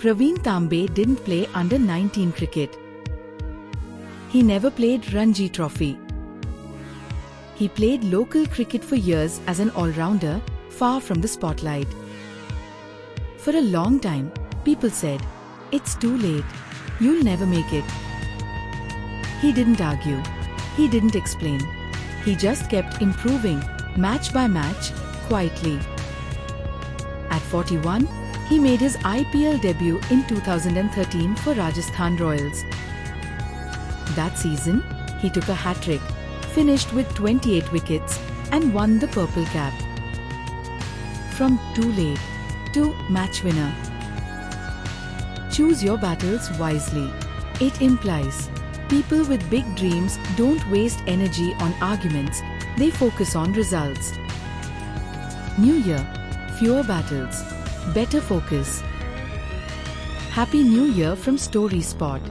Pravin Tambe didn't play under-19 cricket. He never played Ranji Trophy. He played local cricket for years as an all-rounder, far from the spotlight. For a long time, people said, "It's too late. You'll never make it." He didn't argue. He didn't explain. He just kept improving, match by match, quietly. At 41, he made his IPL debut in 2013 for Rajasthan Royals. That season, he took a hat-trick, finished with 28 wickets, and won the purple cap. From too late to match winner. Choose your battles wisely. It implies people with big dreams don't waste energy on arguments, they focus on results. New year, fewer battles, better focus. Happy New Year from Story Spot.